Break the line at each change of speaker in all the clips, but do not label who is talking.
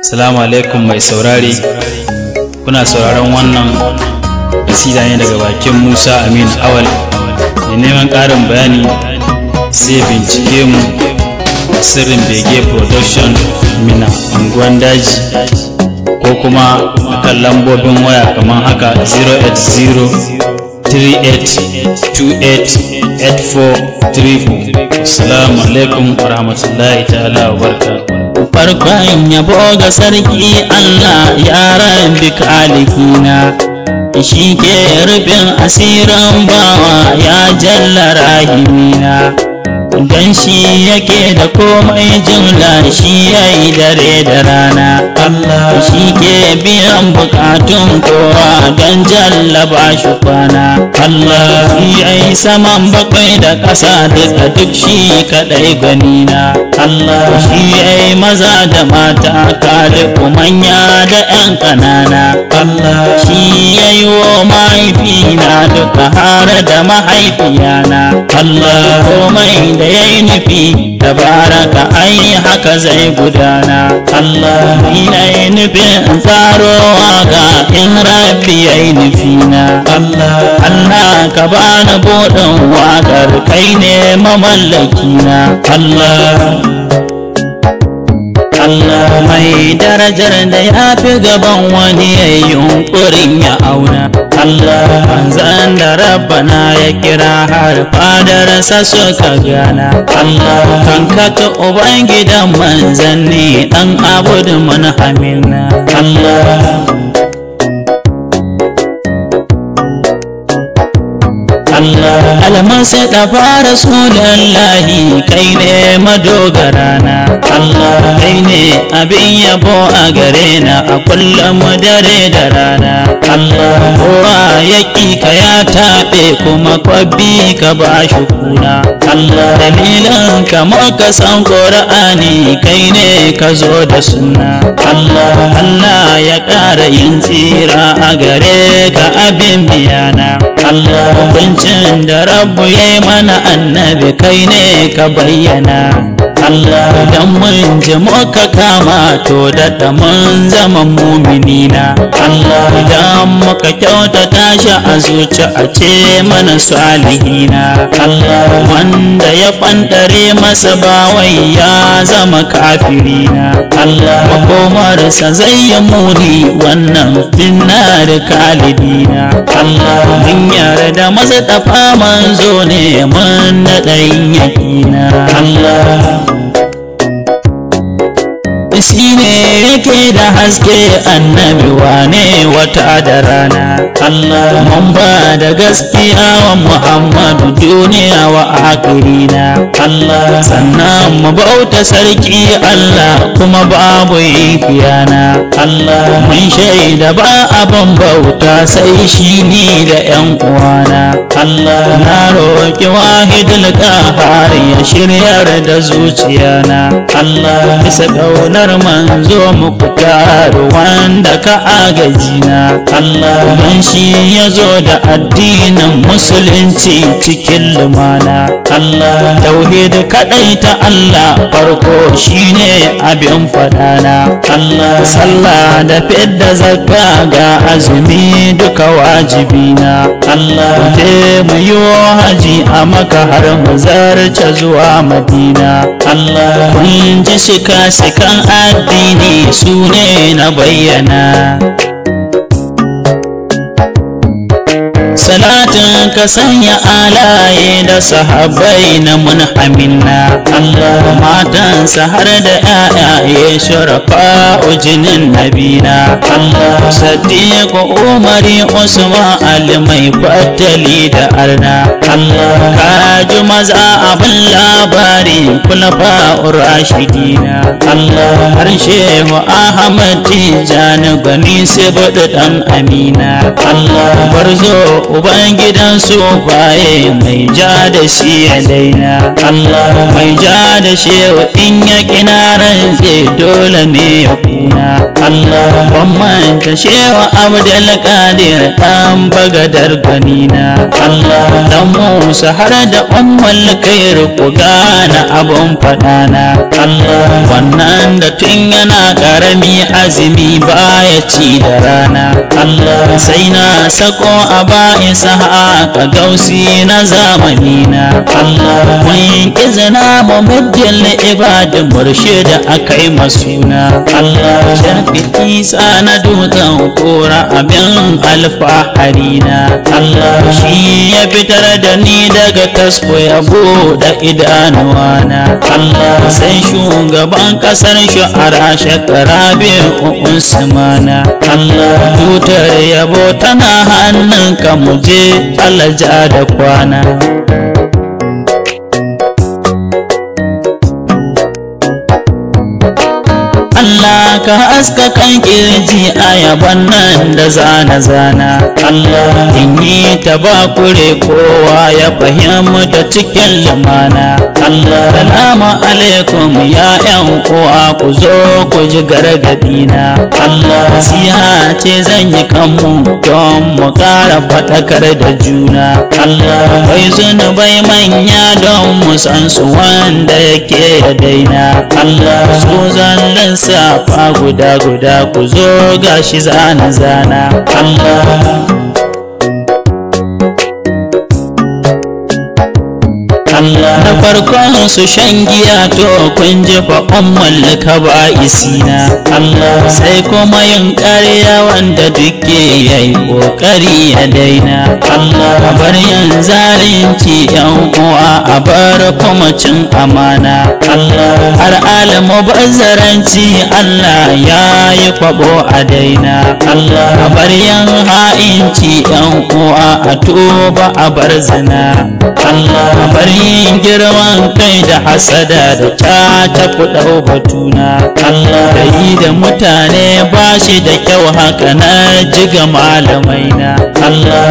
Assalamu alaikum mai saurari, kuna sauraron wannan kasida ne daga bakin Musa Amin Awal. Da neman ƙarin bayani sai bincike mu Sirrin Bege Production Mina unguwan daji, ko kuma akan lambobin waya kamar haka 08038288434. Assalamu alaikum warahmatullahi ta'ala wabarakatuh.
Farkon yabo ga sarki Allah ya rabbi kalikina, shi ke rufin asirin bawa ya jalla rahimina. Dan shi yake da komai jumla, shi yayi dare da rana. Allah shi ke biyan bukatun kowa dan jalla ba shi kwana. Allah shi yayi saman bakwai da ƙasa duka duk shi kadai ganina. Allah shi yayi maza da mata kaliku manya da ƴan ƙanana. Allah shi yayi wa mahaifina duka har da mahaifiyana. Allah komai da yayi nufi tabaraka ai haka zai gudana. Allah ina yi nufin tsarowa ga in rabbi yayi nufina. Allah ka bani buɗin waƙar kai ne mamallakina. Allah mai darajar da ya fi gaban wani yayi yunƙurin ya auna. Allah manzan da rabbana ya kira har fadarsa suka gana. Allah kankata ubangidan manzanni dan abudu manhamina. Allah almasi da fara rasulallahi kai ne madogarana. Allah kai ne abin yabo a gare na a kullum dare da rana. Allah kowa ya ka ya taɓe kuma kwabbi ka ba shi kuna. Allah dalilan ka muka san Qur'ani kai ne ka zo da sunna. Allah ya ƙara yin tsira a gare ka abin biyana. Allah hukuncin da Rabbu ya yi mana annabi kai ne ka bayyana. Allah dan mun ji muka kama to da mun zama muminina. Allah idan muka kyautata shi a zuci a ce mana salihina. Allah wanda ya fantare masa bawai ya zama kafirina. Allah makomarsa zai yi muni wannan finnar kalidina. Allah mun yarda masa tafa manzo ne mun da ɗan yakina. Allah shi ne yake da haske annabi wane wata da rana. Allah mun ba da gaskiya wa Muhammadu duniya wa akirina. Allah sannan mu bauta sarki Allah kuma babu yi kiyana. Allah mun shaida ba abin bauta sai shi ni da ƴan uwana. Allah na roƙi wahidul qahhar ya shiryar da zuciyana. Allah bisa ƙaunar manzo muku taru wanda ka agajina. Allah man shi ya zo da addinin musulunci cikin lumana. Allah tauhid kadai ta Allah farko shine abin fadana. Allah sallah da fidda zakka ga azumi duka wajibina. Allah te mu yi haji a Makka har mu zarce zuwa Madina. Allah kun ji shika-shikan addini su ne na bayyana. Salatin ka sanya alaye da sahabbai na munhamina. Allah matansa har da ƴaƴaye shurafa ujinin nabina. Allah Sadiq Umari Usman Ali mai fatali da arna. Allah kaji maza abin labari kulafa rashidina. Allah har Shehu Ahmad Tijani gani sai bada dan Amina. Allah barzo ubangidan cikin su baye mai ja da shi ya daina Allah mai ja da shi in ya kinaran zai dole ne ya kuna Allah ban manta shewa Abdul Qadir dan bagadar ganina Allah dan Musa har da ummul khair ku gana abun fadana Allah wannan da tun yana karami azumi baya ci da rana Allah sai na sako a ba'isa haka gausi na zamanina Allah mun izina mu muddin ibadin murshid akai masuna Allah shafi isa na dutsen kora abin alfaharina Allah shi ya fitar da ni daga kasko ya buɗe idanuwana Allah sai shugaban kasar shu'ara shekara biyu Usmana Allah tutar yabo tana hannunka muje alaja da kwana Allah ka haska kan kirji a yaban nan da zana-zana Allah in yi ta ba kure kowa ya fahimta cikin lumana Allah salamu alaikum ya yan uwa ku zo ku ji gargadina Allah nasiha ce zan yi kanmu don mu ƙara faɗakar da juna Allah bai zunubai manya don mu san su wanda yake ya daina Allah su zallan safa guda ku zo gashi zana Allah da farkon su shan giya to kun ji fa ummul kaba'isina Allah sai kuma yin ƙarya wanda duke yayi kokari ya daina Allah bar yin zalunci yan uwa a bar kuma cin amana Allah har alamu bazzaranci Allah ya yi kwabo a daina Allah bar yin ha'inci yan uwa a tuba a bar zina Allah bar yin girman kai da hasada da ta kuɗau batuna Allah da yi da mutane ba shi da kyau haka na jiga malamai na Allah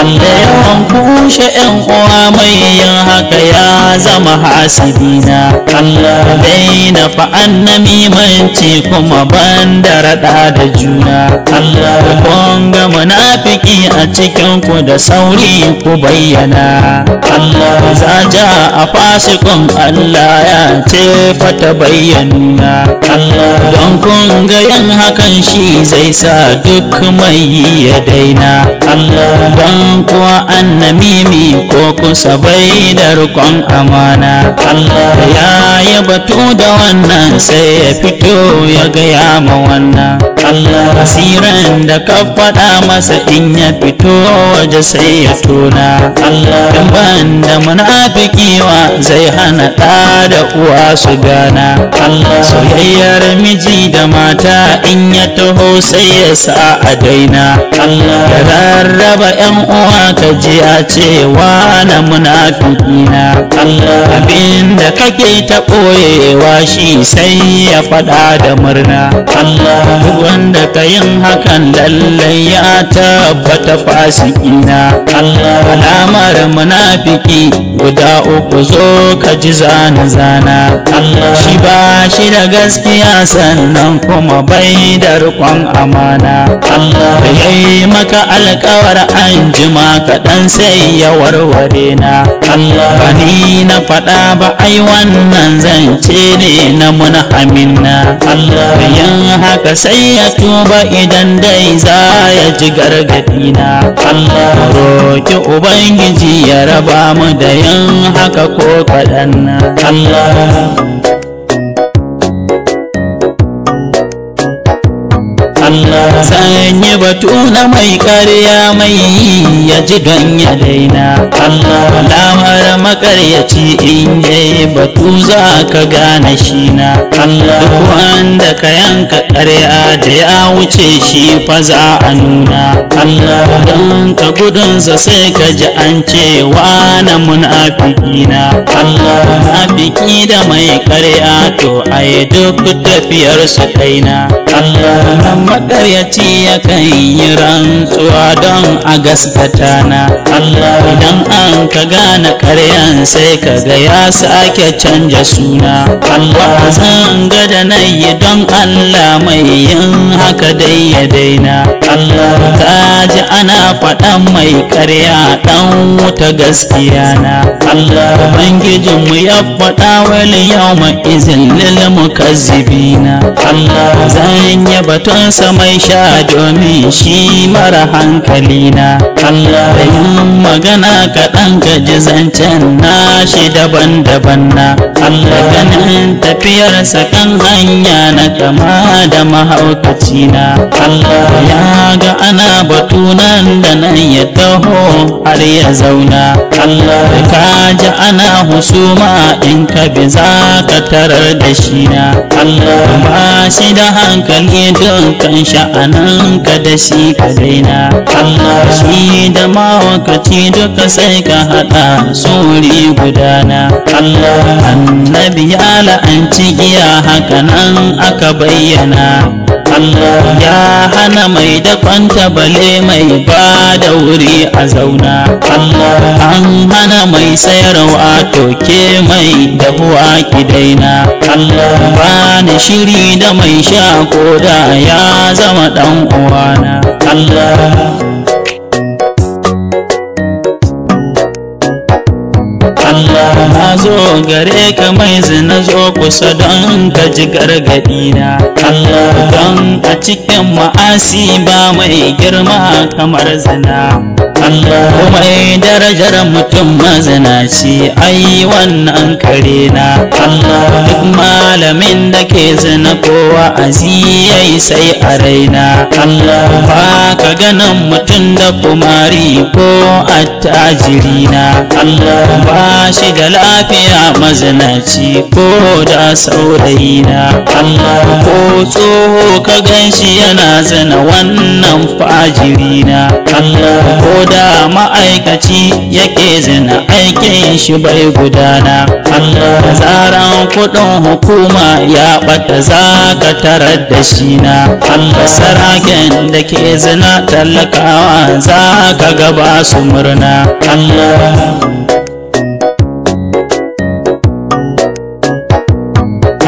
Allah yawan kushe yan uwa mai yin haka ya zama hasibina Allah daina fa'an namimanci kuma banda raɗa da juna Allah kun ga munafiki a cikin ku da sauri ku bayyana Allah zaja a fasikun Allah ya ce fata bayyanuna Allah don kun ga yin hakan shi zai sa duk mai yi ya daina Allah don kuwa annamimi ko kusa bai da rikon amana Allah ya yi batu da wannan sai ya fito ya gaya ma wannan Allah asiran da ka faɗa masa in ya fito waje sai ya tona Allah in ban da munafiki wa zai hana ɗa da uwa su gana Allah soyayyar miji da mata in ya taho sai ya sa a daina Allah ya rarraba yan uwa ka ji a cewa na munafiki na Allah abinda kake ta ɓoyewa shi sai ya faɗa da murna Allah wanda ka yin hakan lallai ya tabbata fasikina Allah alamar munafiki guda uku zo ka ji zana Allah shi ba shi da gaskiya sannan kuma bai da riƙon amana Allah yayi maka alƙawar an jima kaɗan sai ya warware na Allah ba ni na faɗa ba ai wannan zance ne na munhamina Allah yin haka sai ya tuba idan dai za ya ji gargaɗi na Allah roki ubangiji ya raba mu da yin haka ko kaɗan Allah Allah sanye batu na mai ƙarya mai ya ji don ya daina Allah lamar makaryaci in yayi batu za ka gane shi na Allah duk wanda ka yanka ƙarya da ya wuce shi fa za a nuna Allah don ka gudunsa sai ka ji an ce wa na munafiki na Allah munafiki shi da mai ƙarya to ai duk tafiyar su daina. Allah makaryaci yakan yi rantsuwa don a gaskata na. Allah idan an ka gane ƙaryan sai ka ga ya sake canja suna. Allah zan ga da na yi don Allah mai yin haka dai ya daina. Allah ka ji ana faɗan mai ƙarya ɗan wuta gaskiya na. Allah Ubangijinmu ya faɗa wal yawma izin lil mukazzibina. Allah zan yi batunsa mai sha domin shi mara hankali na. Allah yin magana kaɗan ka ji zancen nashi daban-daban na. Allah ganin tafiyarsa kan hanya na kama da mahaukaci na. Allah ya ga ana batunan da nan ya taho har ya zauna. Allah ka ji ana husuma in ka bi za ka tarar da shi na. Allah ba shi da hankali dukkan sha'anan ka da shi ka daina. Allah shi da mawakaci duka sai ka haɗa suri gudana. Allah annabi ya la'anci giya hakanan aka bayyana. Allah ya hana mai da kwanta bale mai ba da wuri a zauna. Allah an hana mai sayarwa toke mai dahuwa ki daina. Allah ba ni shiri da mai sha koda ya zama dan uwana. Allah na zo gare ka mai zina zo kusa don ka ji gargaɗi na. Allah don a cikin ma'asi ba mai girma kamar zina. Allah mai darajar mutum mazinaci ai wannan kare na. Allah duk malamin da ke zina kowa azi yayi sai a raina. Allah ba ka ganin mutum da kumari ko attajiri na. Allah ba shi da lafiya mazinaci ko da saurayi na. Allah ko tsoho ka ganshi yana zina wannan fajiri na. Allah ko da ma'aikaci yake zina aikin shi bai gudana. Allah tsaran kudin hukuma ya bata za ka tarar da shi na. Allah saraken da ke zina talakawa za ka gaba su murna.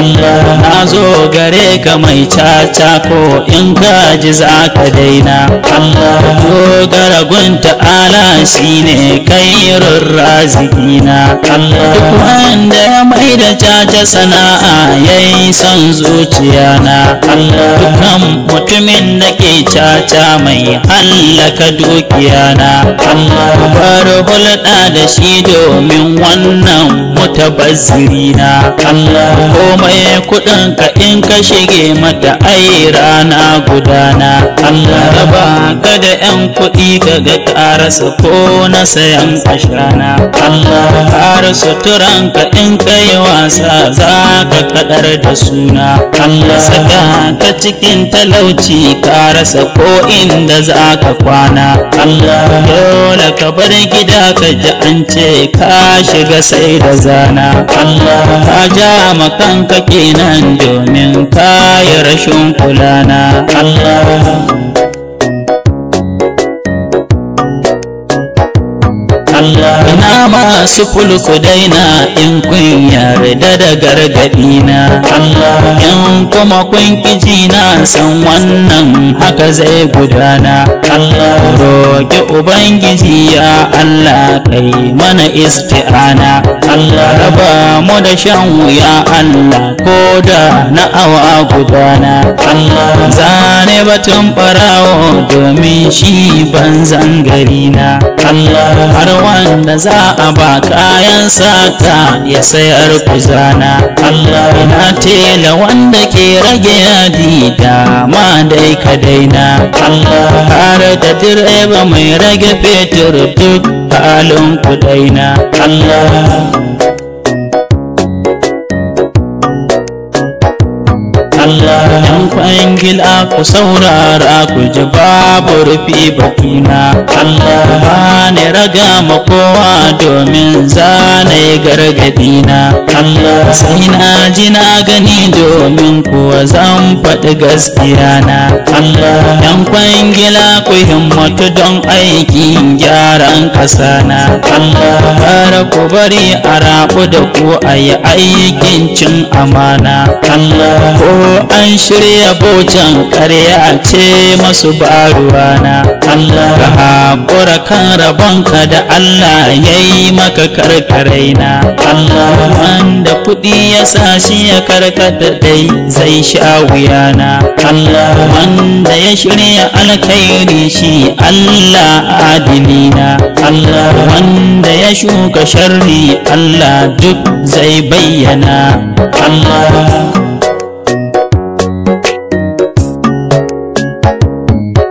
Allah na zo gare ka mai caca ko in ka ji za ka daina. Allah dogara gun ta'ala shi ne kairun razikina. Allah duk wanda ya mai da caca sana'a ya yi son zuciya na. Allah dukan mutumin da ke caca mai hallaka dukiya na. Allah bar hulɗa da shi domin wannan mutabazziri na. Allah komai kudin ka in ka shige mata ai rana gudana. Allah raba ka da yan kudi kaga karasa ko na sayan ashana. Allah har suturan ka in kai wasa za ka kadar da suna. Allah saka ka cikin talauci ka rasa ko inda za ka kwana. Allah dole ka bar gida ka ji an ce ka shiga sai da zana. Allah ka ja makanka kenan domin kayi rashin kulana. Allah ina masu fulku daina in kun yarda da gargaɗi na. Allah in kuma kun kiji na san wannan haka zai gudana. Allah roƙi Ubangiji ya Allah kai mana isti'ana. Allah raba mu da shan wuya Allah ko da na awa gudana. Allah zane batun ɓarawo domin shi banzan gari na. Allah har wanda za a ba kayan sata ya sayar kuzana. Allah ina tela wanda ke rage yadi dama dai ka daina. Allah har da direba mai rage fetur duk halin ku daina. Allah Allah in kwangila ku saurara ku ji babu rufi batuna. Allah ne raga ma kowa domin zane gargadina. Allah sai na ji na gani domin kuwa zan faɗi gaskiya na. Allah yan kwangila ku himmatu don aikin gyaran ƙasa na. Allah har ku bari a rabu da ku a yi aikin cin amana. Allah ko an shirya bocan ƙarya ce masu baruwana. Allah ka haƙura kan rabonka da Allah ya yi maka karkaraina. Allah wanda kuɗi ya sa shi ya karkata dai zai sha wuyana. Allah wanda ya shirya alkhairi shi Allah adilina. Allah wanda ya shuka sharri Allah duk zai bayyana.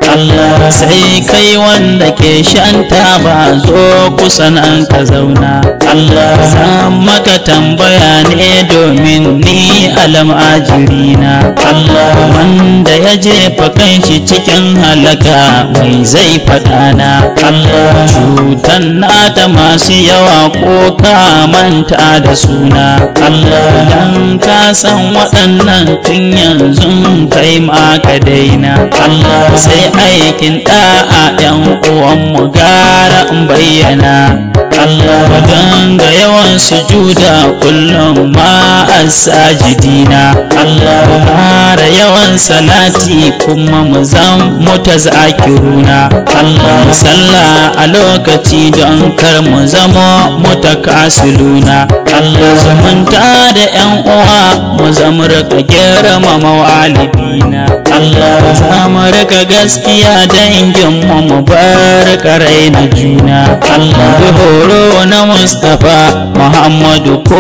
Allah sai kai wanda ke shan taba zo kusa nan ka zauna. Allah zan maka tambaya ne domin ni almajirina. Allah wanda ya jefa kanshi cikin halaka mai zai faɗana. Allah cutan nata masu yawa ko ka manta da suna. Allah dan ka san waɗannan tun yanzu kai ma ka daina. Allah sai aikin da'a yan uwanmu gara in bayyana. Allah danga yawan sujuda kullum ma as-sajidina. Allah ƙara yawan salati kuma mu zan mutazakiruna. Allah sallah a lokaci don kar mu zama mutakasiluna. Allah zumunta da yan uwa mu zama rika girmama walidina. Allah za mu rika gaskiya dangin mu bar karai na juna. Allah bi horo na Mustapha Muhammadu ko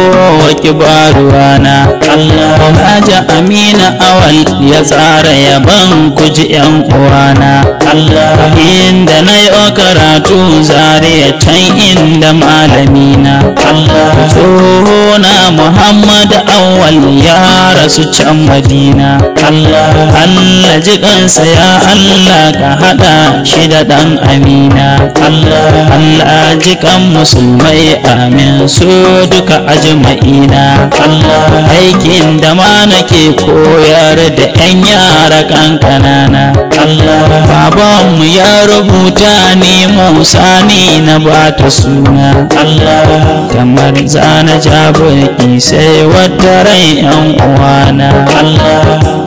kibaruwana. Allah Haja Amina Awal ya tsara yaban kuji yan uwana. Allah inda na yi karatu zariya can inda malamina. Allah tsohona Muhammad Awal ya rasu can Madina. Allah ji kansa ya Allah ka hada shi da dan Amina. Allah ji kan musulmai amin su duka ajma'ina. Allah aikin da ma nake koyar da yan yara kankanana. Allah babanmu ya rubuta ni Musa ni na bata suna. Allah kamar zana jabaki sai wata rai yan uwana. Allah